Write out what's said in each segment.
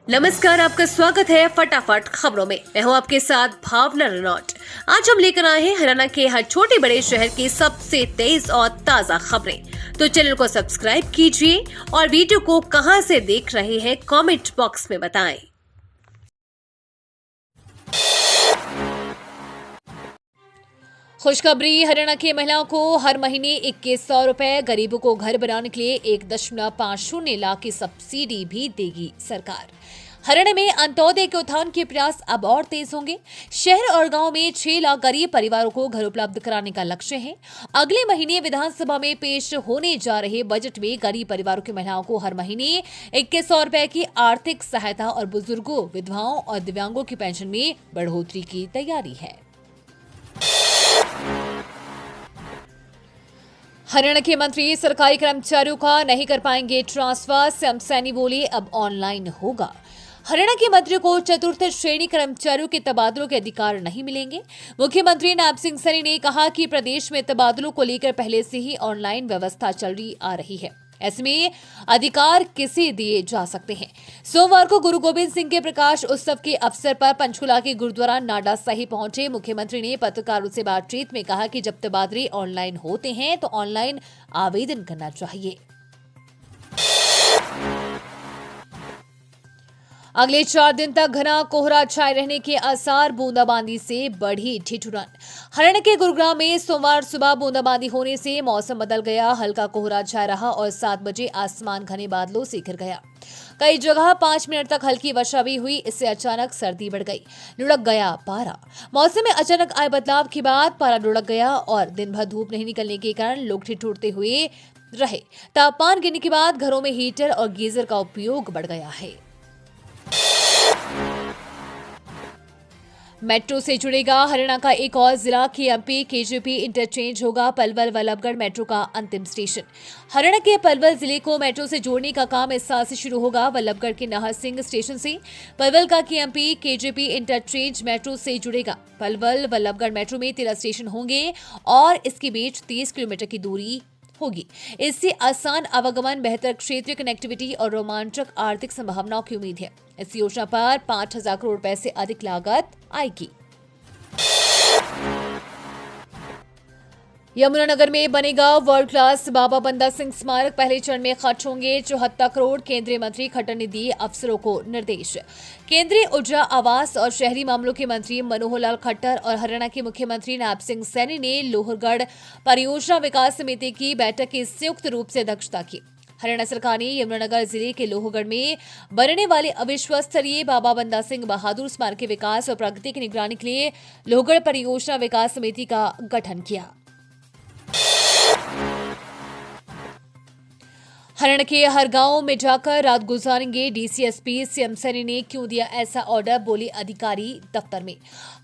नमस्कार, आपका स्वागत है फटाफट खबरों में। मैं हूं आपके साथ भावना रनौट। आज हम लेकर आए हैं हरियाणा के हर छोटे बड़े शहर की सबसे तेज और ताजा खबरें। तो चैनल को सब्सक्राइब कीजिए और वीडियो को कहां से देख रहे हैं कमेंट बॉक्स में बताएं। खुशखबरी, हरियाणा की महिलाओं को हर महीने 2100 रुपए, गरीबों को घर बनाने के लिए 1.50 लाख की सब्सिडी भी देगी सरकार। हरियाणा में अंत्योदय के उत्थान के प्रयास अब और तेज होंगे। शहर और गांव में 6 लाख गरीब परिवारों को घर उपलब्ध कराने का लक्ष्य है। अगले महीने विधानसभा में पेश होने जा रहे बजट में गरीब परिवारों की महिलाओं को हर महीने 2100 रुपए की आर्थिक सहायता और बुजुर्गों, विधवाओं और दिव्यांगों की पेंशन में बढ़ोतरी की तैयारी है। हरियाणा के मंत्री सरकारी कर्मचारियों का नहीं कर पाएंगे ट्रांसफर, सीएम सैनी बोले अब ऑनलाइन होगा। हरियाणा के मंत्री को चतुर्थ श्रेणी कर्मचारियों के तबादलों के अधिकार नहीं मिलेंगे। मुख्यमंत्री नायब सिंह सैनी ने कहा कि प्रदेश में तबादलों को लेकर पहले से ही ऑनलाइन व्यवस्था चली आ रही है, ऐसे में अधिकार किसे दिए जा सकते हैं। सोमवार को गुरु गोबिंद सिंह के प्रकाश उत्सव के अवसर पर पंचकुला के गुरुद्वारा नाडा साहिब पहुंचे मुख्यमंत्री ने पत्रकारों से बातचीत में कहा कि जब तबादले ऑनलाइन होते हैं तो ऑनलाइन आवेदन करना चाहिए। अगले 4 दिन तक घना कोहरा छाए रहने के आसार, बूंदाबांदी से बढ़ी ठिठुरन। हरियाणा के गुरुग्राम में सोमवार सुबह बूंदाबांदी होने से मौसम बदल गया। हल्का कोहरा छाया रहा और 7 बजे आसमान घने बादलों से घिर गया। कई जगह 5 मिनट तक हल्की वर्षा भी हुई। इससे अचानक सर्दी बढ़ गई, लुढ़क गया पारा। मौसम में अचानक आए बदलाव के बाद पारा लुढ़क गया और दिन भर धूप नहीं निकलने के कारण लोग ठिठुरते हुए रहे। तापमान गिरने के बाद घरों में हीटर और गीजर का उपयोग बढ़ गया है। मेट्रो से जुड़ेगा हरियाणा का एक और जिला। केएमपी केजीपी इंटरचेंज होगा पलवल वल्लभगढ़ मेट्रो का अंतिम स्टेशन। हरियाणा के पलवल जिले को मेट्रो से जोड़ने का काम इस साल से शुरू होगा। वल्लभगढ़ के नाहर सिंह स्टेशन से पलवल का केएमपी केजीपी इंटरचेंज मेट्रो से जुड़ेगा। पलवल वल्लभगढ़ मेट्रो में 13 स्टेशन होंगे और इसके बीच 30 किलोमीटर की दूरी होगी। इससे आसान आवागमन, बेहतर क्षेत्रीय कनेक्टिविटी और रोमांचक आर्थिक संभावनाओं की उम्मीद है। इस योजना पर 5000 करोड़ रुपए से अधिक लागत आएगी। यमुनानगर में बनेगा वर्ल्ड क्लास बाबा बंदा सिंह स्मारक। पहले चरण में खर्च होंगे 74 करोड़। केंद्रीय मंत्री खट्टर ने दिए अफसरों को निर्देश। केंद्रीय ऊर्जा, आवास और शहरी मामलों के मंत्री मनोहर लाल खट्टर और हरियाणा के मुख्यमंत्री नायब सिंह सैनी ने लोहरगढ़ परियोजना विकास समिति की बैठक की संयुक्त रूप से अध्यक्षता की। हरियाणा सरकार ने यमुनानगर जिले के लोहगढ़ में बनने वाले अविश्व स्तरीय बाबा बंदा सिंह बहादुर स्मारक के विकास और प्रगति की निगरानी के लिए लोहगढ़ परियोजना विकास समिति का गठन किया। हरियाणा के हर गांव में जाकर रात गुजारेंगे डीसीएसपी, सीएम सैनी ने क्यों दिया ऐसा ऑर्डर, बोले अधिकारी दफ्तर में।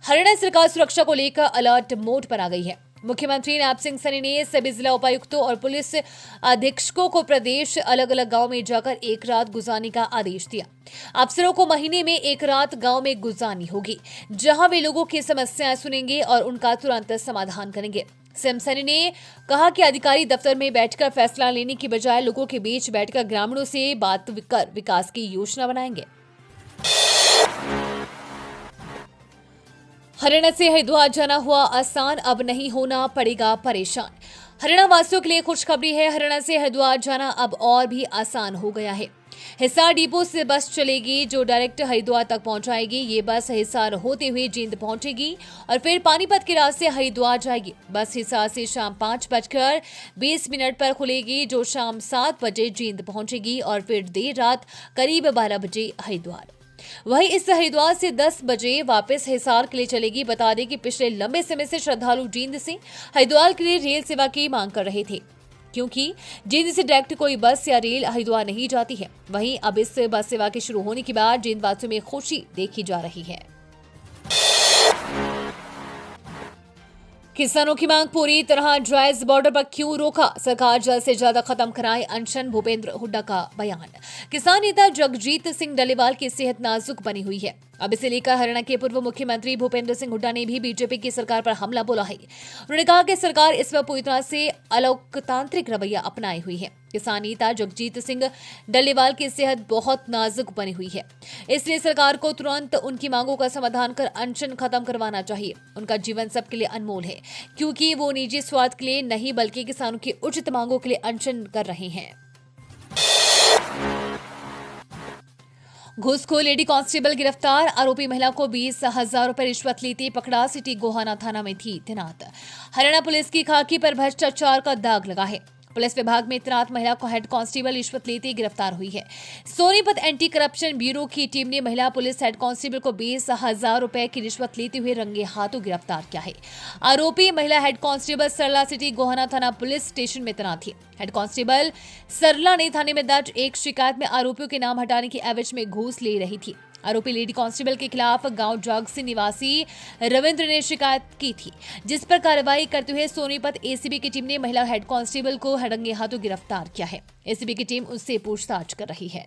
हरियाणा सरकार सुरक्षा को लेकर अलर्ट मोड पर आ गई है। मुख्यमंत्री नायब सिंह सैनी ने सभी जिला उपायुक्तों और पुलिस अधीक्षकों को प्रदेश अलग अलग गांव में जाकर एक रात गुजारने का आदेश दिया। अफसरों को महीने में एक रात गांव में गुजारनी होगी, जहां वे लोगों की समस्याएं सुनेंगे और उनका तुरंत समाधान करेंगे। सीएम सैनी ने कहा कि अधिकारी दफ्तर में बैठकर फैसला लेने की बजाय लोगों के बीच बैठकर ग्रामीणों से बात कर विकास की योजना बनाएंगे। हरियाणा से हरिद्वार जाना हुआ आसान, अब नहीं होना पड़ेगा परेशान। हरियाणा वासियों के लिए खुशखबरी है। हरियाणा से हरिद्वार जाना अब और भी आसान हो गया है। हिसार डिपो से बस चलेगी जो डायरेक्ट हरिद्वार तक पहुंचाएगी। ये बस हिसार होते हुए जींद पहुंचेगी और फिर पानीपत के रास्ते हरिद्वार जाएगी। बस हिसार से शाम 5:20 पर खुलेगी जो शाम 7 बजे जींद पहुंचेगी और फिर देर रात करीब 12 बजे हरिद्वार। वहीं इस हरिद्वार से 10 बजे वापस हिसार के लिए चलेगी। बता दें कि पिछले लंबे समय से श्रद्धालु जींद से हरिद्वार के लिए रेल सेवा की मांग कर रहे थे, क्योंकि जींद से डायरेक्ट कोई बस या रेल हरिद्वार नहीं जाती है। वहीं अब इस बस सेवा के शुरू होने के बाद जींद वासियों में खुशी देखी जा रही है। किसानों की मांग पूरी तरह जायज, बॉर्डर पर क्यों रोका, सरकार जल्द से जल्द खत्म कराए अनशन, भूपेंद्र हुड्डा का बयान। किसान नेता जगजीत सिंह डलेवाल की सेहत नाजुक बनी हुई है। अब इसे लेकर हरियाणा के पूर्व मुख्यमंत्री भूपेंद्र सिंह हुड्डा ने भी बीजेपी की सरकार पर हमला बोला है। उन्होंने कहा कि सरकार इस वक्त पूरी तरह से अलोकतांत्रिक रवैया अपनाई हुई है। किसान नेता जगजीत सिंह डल्लेवाल की सेहत बहुत नाजुक बनी हुई है, इसलिए सरकार को तुरंत उनकी मांगों का समाधान कर अनशन खत्म करवाना चाहिए। उनका जीवन सबके लिए अनमोल है, क्योंकि वो निजी स्वार्थ के लिए नहीं बल्कि किसानों की उचित मांगों के लिए अनशन कर रहे हैं। घूसखोर लेडी कांस्टेबल गिरफ्तार, आरोपी महिला को 20,000 रुपए रिश्वत लेते पकड़ा, सिटी गोहाना थाना में थी तैनात। हरियाणा पुलिस की खाकी पर भ्रष्टाचार का दाग लगा है। पुलिस विभाग में तैनात महिला को हेड कांस्टेबल रिश्वत लेते गिरफ्तार हुई है। सोनीपत एंटी करप्शन ब्यूरो की टीम ने महिला पुलिस हेड कांस्टेबल को 20,000 रुपए की रिश्वत लेते हुए रंगे हाथों गिरफ्तार किया है। आरोपी महिला हेड कांस्टेबल सरला सिटी गोहाना थाना पुलिस स्टेशन में तैनात थी। हेड कांस्टेबल सरला ने थाने में दर्ज एक शिकायत में आरोपियों के नाम हटाने की एवज में घूस ले रही थी। आरोपी लेडी कांस्टेबल के खिलाफ गांव जागसी निवासी रविंद्र ने शिकायत की थी, जिस पर कार्रवाई करते हुए सोनीपत एसीबी की टीम ने महिला हेड कांस्टेबल को रंगे हाथों गिरफ्तार किया है। एसीबी की टीम उससे पूछताछ कर रही है।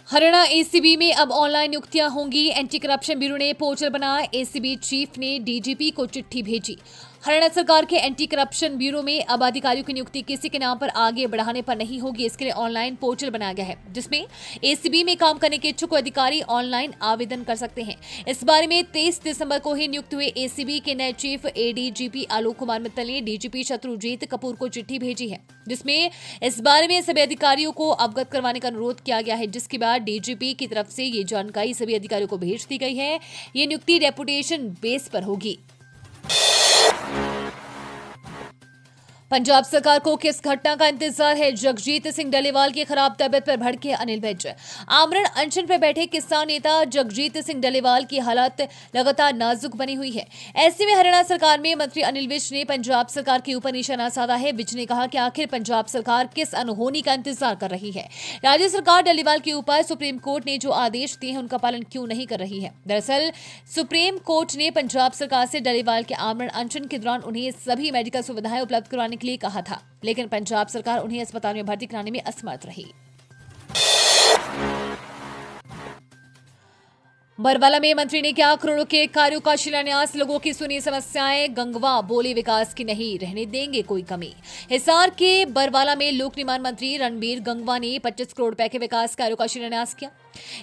हरियाणा एसीबी में अब ऑनलाइन नियुक्तियां होंगी। एंटी करप्शन ब्यूरो ने पोर्टल बनाया। एसीबी चीफ ने डीजीपी को चिट्ठी भेजी। हरियाणा सरकार के एंटी करप्शन ब्यूरो में अब अधिकारियों की नियुक्ति किसी के नाम पर आगे बढ़ाने पर नहीं होगी। इसके लिए ऑनलाइन पोर्टल बनाया गया है, जिसमें एसीबी में काम करने के इच्छुक अधिकारी ऑनलाइन आवेदन कर सकते हैं। इस बारे में 23 दिसंबर को ही नियुक्त हुए एसीबी के नए चीफ एडीजीपी आलोक कुमार मित्तल ने डीजीपी शत्रुजीत कपूर को चिट्ठी भेजी है, जिसमें इस बारे में सभी अधिकारियों को अवगत करवाने का अनुरोध किया गया है, जिसके बाद डीजीपी की तरफ से ये जानकारी सभी अधिकारियों को भेज दी गई है। ये नियुक्ति रेपुटेशन बेस पर होगी। पंजाब सरकार को किस घटना का इंतजार है? जगजीत सिंह डल्लेवाल की खराब तबीयत पर भड़के अनिल विज। आमरण अनशन पर बैठे किसान नेता जगजीत सिंह डल्लेवाल की हालत लगातार नाजुक बनी हुई है। ऐसे में हरियाणा सरकार में मंत्री अनिल विज ने पंजाब सरकार के ऊपर निशाना साधा है। विज ने कहा कि आखिर पंजाब सरकार किस अनहोनी का इंतजार कर रही है? राज्य सरकार डल्लेवाल के ऊपर सुप्रीम कोर्ट ने जो आदेश दिए हैं उनका पालन क्यों नहीं कर रही है? दरअसल सुप्रीम कोर्ट ने पंजाब सरकार से डल्लेवाल के आमरण अनशन के दौरान उन्हें सभी मेडिकल सुविधाएं उपलब्ध करवाने के लिए कहा था, लेकिन पंजाब सरकार उन्हें अस्पताल में भर्ती कराने में असमर्थ रही। बरवाला में मंत्री ने किया करोड़ों के कार्यों का शिलान्यास, लोगों की सुनी समस्याएं, गंगवा बोले विकास की नहीं रहने देंगे कोई कमी। हिसार के बरवाला में लोक निर्माण मंत्री रणबीर गंगवा ने 25 करोड़ रुपए के विकास कार्यों का शिलान्यास किया।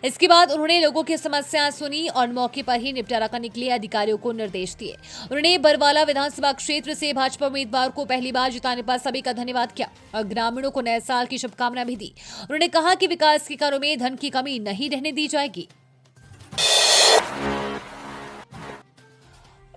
इसके बाद उन्होंने लोगों की समस्याएं सुनी और मौके पर ही निपटारा करने के लिए अधिकारियों को निर्देश दिए। उन्होंने बरवाला विधानसभा क्षेत्र से भाजपा उम्मीदवार को पहली बार जिताने पर सभी का धन्यवाद किया और ग्रामीणों को नए साल की शुभकामनाएं भी दी। उन्होंने कहा कि विकास के कार्यों में धन की कमी नहीं रहने दी जाएगी।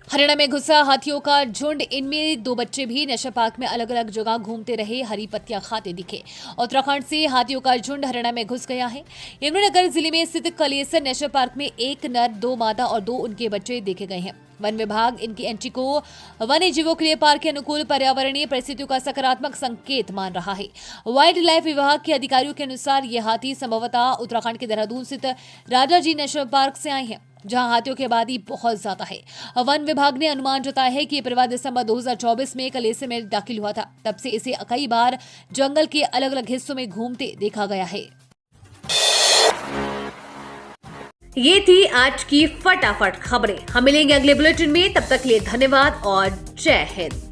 हरियाणा में घुसा हाथियों का झुंड, इनमें 2 बच्चे भी नशा पार्क में अलग अलग जगह घूमते रहे, हरी पत्तियां खाते दिखे। उत्तराखंड से हाथियों का झुंड हरियाणा में घुस गया है। यमुनानगर जिले में स्थित कलेसर नेशनल पार्क में 1 नर, 2 मादा और 2 उनके बच्चे देखे गए हैं। वन विभाग इनकी एंट्री को वन्य जीवों के लिए पार्क के अनुकूल पर्यावरणीय परिस्थितियों का सकारात्मक संकेत मान रहा है। वाइल्ड लाइफ विभाग के अधिकारियों के अनुसार ये हाथी संभवतः उत्तराखंड के देहरादून स्थित राजाजी नेशनल पार्क से आए हैं, जहां हाथियों की आबादी बहुत ज्यादा है। वन विभाग ने अनुमान जताया है कि ये परिवार दिसंबर 2024 में कलेसर में दाखिल हुआ था। तब से इसे कई बार जंगल के अलग अलग हिस्सों में घूमते देखा गया है। ये थी आज की फटाफट खबरें। हम मिलेंगे अगले बुलेटिन में, तब तक के लिए धन्यवाद और जय हिंद।